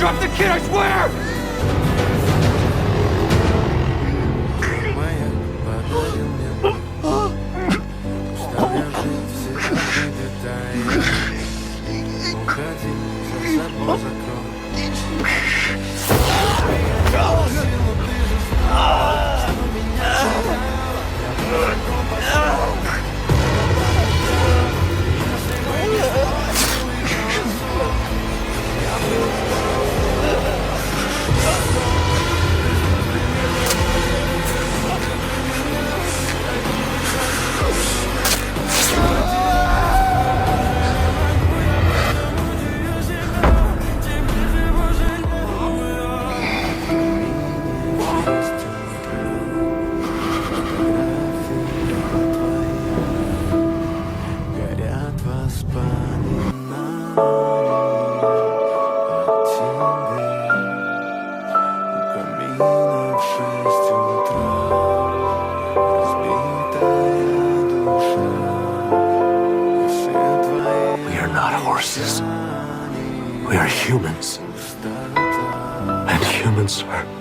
drop the kid, I swear! Горят воспоминания о тебе. У камина в 6 утра разбитая душа. И все твои We are not horses. We are humans. And humans are